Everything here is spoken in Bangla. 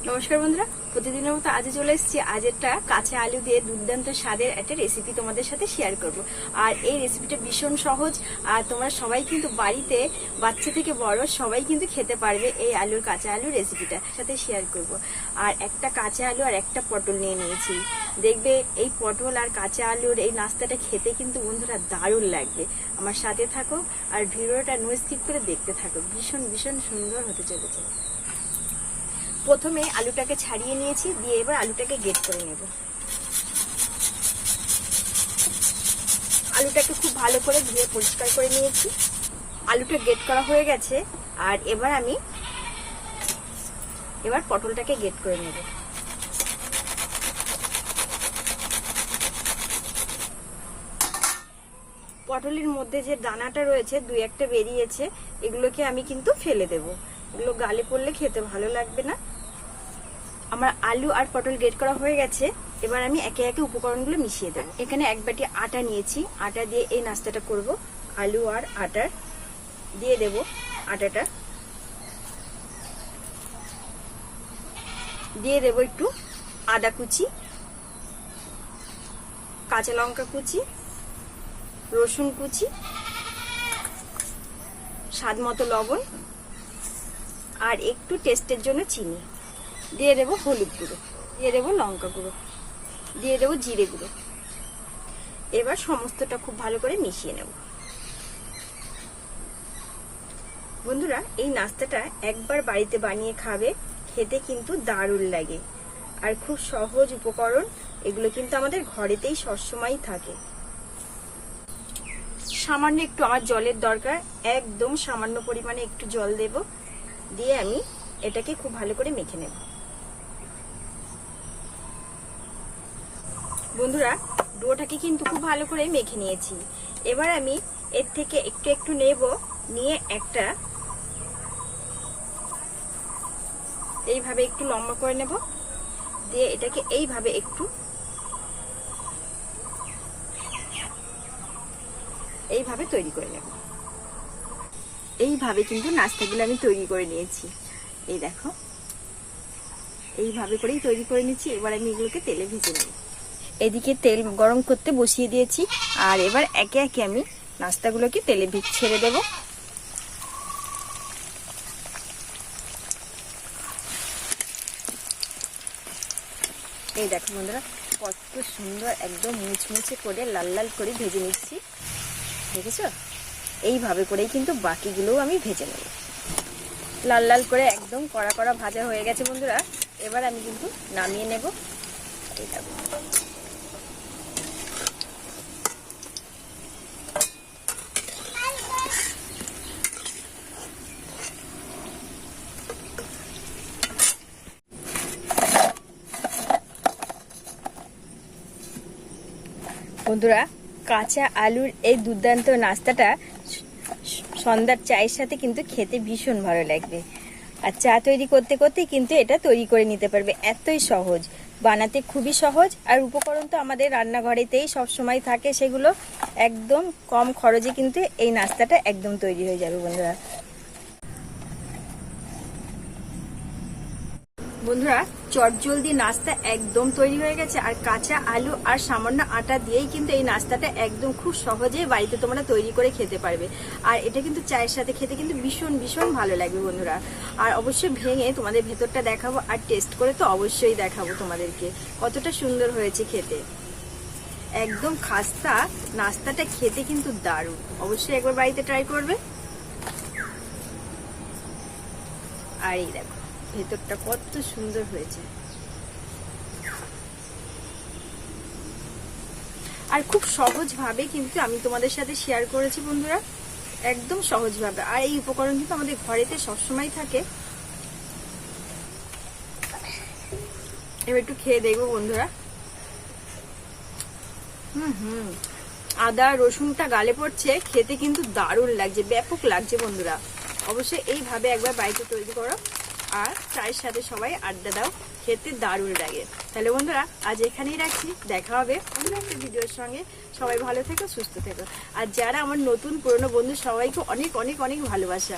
নমস্কার বন্ধুরা, প্রতিদিনের মতো আজ চলে এসেছি। আজ একটা কাঁচা আলু দিয়ে দুর্দান্ত স্বাদের একটা রেসিপি তোমাদের সাথে শেয়ার করব। আর এই রেসিপিটা ভীষণ সহজ, আর তোমরা সবাই কিন্তু বাড়িতে বাচ্চা থেকে বড় সবাই কিন্তু খেতে পারবে। এই কাঁচা আলুর রেসিপিটা সাথে শেয়ার করব। আর একটা কাঁচা আলু আর একটা পটল নিয়ে নিয়েছি। দেখবে এই পটল আর কাঁচা আলুর এই নাস্তাটা খেতে কিন্তু বন্ধুরা দারুণ লাগবে। আমার সাথে থাকো আর ভিডিওটা নো স্কিপ করে দেখতে থাকো, ভীষণ ভীষণ সুন্দর হতে চলেছে। প্রথমে আলুটাকে ছাড়িয়ে নিয়েছি, দিয়ে এবার আলুটাকে গ্রেট করে নেব। আলুটাকে খুব ভালো করে ধুয়ে পরিষ্কার করে নিয়েছি। আলুটা গ্রেট করা হয়ে গেছে। আর এবার পটলটাকে গ্রেট করে নেব। পটলের মধ্যে যে দানাটা রয়েছে দুই একটা বেরিয়েছে, এগুলোকে আমি কিন্তু ফেলে দেব। এগুলো গালে পড়লে খেতে ভালো লাগবে না। আমার আলু আর পটল গ্রেট করা হয়ে গেছে। এবার আমি একে একে উপকরণগুলো মিশিয়ে দেবো। এখানে এক বাটি আটা নিয়েছি, আটা দিয়ে এই নাস্তাটা করব। আলু আর আটার দিয়ে দেব আটাটা, দিয়ে দেব একটু আদা কুচি, কাঁচা লঙ্কা কুচি, রসুন কুচি, স্বাদ মতো লবণ, আর একটু টেস্টের জন্য চিনি, দিয়ে দেবো হলুদ গুঁড়ো, দিয়ে দেবো লঙ্কা গুঁড়ো, দিয়ে দেবো জিরে গুঁড়ো। এবার সমস্তটা খুব ভালো করে মিশিয়ে নেব। বন্ধুরা, এই নাস্তাটা একবার বাড়িতে বানিয়ে খাবে, খেতে কিন্তু দারুণ লাগে। আর খুব সহজ উপকরণ, এগুলো কিন্তু আমাদের ঘরেতেই সবসময় থাকে। সামান্য একটু আমার জলের দরকার, একদম সামান্য পরিমাণে একটু জল দেব, দিয়ে আমি এটাকে খুব ভালো করে মেখে নেব। বন্ধুরা, ডোটাকে কিন্তু খুব ভালো করে মেখে নিয়েছি। এবার আমি এর থেকে একটু একটু নেব, নিয়ে একটা এইভাবে একটু লম্বা করে নেব, দিয়ে এটাকে এইভাবে এইভাবে তৈরি করে নেব। এইভাবে কিন্তু নাস্তাগুলো আমি তৈরি করে নিয়েছি। এই দেখো, এইভাবে করেই তৈরি করে নিচ্ছি। এবার আমি এগুলোকে তেলে ভেজে নেব। এদিকে তেল গরম করতে বসিয়ে দিয়েছি, আর এবার একে একে আমি নাস্তাগুলোকে তেলে ছেড়ে দেব। এই দেখো বন্ধুরা, কত সুন্দর একদম মুচমুচে করে লাল লাল করে ভেজে নিচ্ছি, দেখেছো? এইভাবে করেই কিন্তু বাকিগুলোও আমি ভেজে নেব। লাল লাল করে একদম কড়া কড়া ভাজা হয়ে গেছে বন্ধুরা। এবার আমি কিন্তু নামিয়ে নেব। এই দেখো, বন্ধুরা, কাঁচা আলুর এই দুর্দান্ত নাস্তাটা সন্ধ্যার চায়ের সাথে কিন্তু খেতে ভীষণ ভালো লাগবে। আর চা তৈরি করতে করতে কিন্তু এটা তৈরি করে নিতে পারবে, এতই সহজ। বানাতে খুবই সহজ, আর উপকরণ তো আমাদের রান্নাঘরেতেই সব সময় থাকে, সেগুলো একদম কম খরচে কিন্তু এই নাস্তাটা একদম তৈরি হয়ে যাবে বন্ধুরা। বন্ধুরা, চটজলদি নাস্তা একদম তৈরি হয়ে গেছে। আর কাঁচা আলু আর সামান্য আটা দিয়েই কিন্তু এই নাস্তাটা একদম খুব সহজে বাড়িতে তোমরা তৈরি করে খেতে পারবে। আর এটা কিন্তু চায়ের সাথে খেতে কিন্তু ভীষণ ভীষণ ভালো লাগবে বন্ধুরা। আর অবশ্যই ভেঙে তোমাদের ভেতরটা দেখাবো, আর টেস্ট করে তো অবশ্যই দেখাবো তোমাদেরকে কতটা সুন্দর হয়েছে খেতে। একদম খাস্তা নাস্তাটা খেতে কিন্তু দারুণ, অবশ্যই একবার বাড়িতে ট্রাই করবে। আর এই দেখো ভেতরটা কত সুন্দর হয়েছে, আর খুব সহজ ভাবে কিন্তু আমি তোমাদের সাথে শেয়ার করেছি বন্ধুরা, একদম সহজ ভাবে। আর এই উপকরণ কিন্তু আমাদের ঘরেতে সবসময় থাকে। এবার একটু খেয়ে দেখবো বন্ধুরা। আদা রসুনটা গালে পড়ছে, খেতে কিন্তু দারুণ লাগছে, ব্যাপক লাগছে বন্ধুরা। অবশ্যই এইভাবে একবার বাড়িতে তৈরি করো, আর চায়ের সাথে সবাই আড্ডা দাও, খেতে দারুণ লাগে। তাহলে বন্ধুরা, আজ এখানেই রাখছি, দেখা হবে অন্য একটা ভিডিওর সঙ্গে। সবাই ভালো থেকো, সুস্থ থেকো। আর যারা আমার নতুন পুরনো বন্ধু, সবাইকে অনেক অনেক অনেক ভালোবাসা।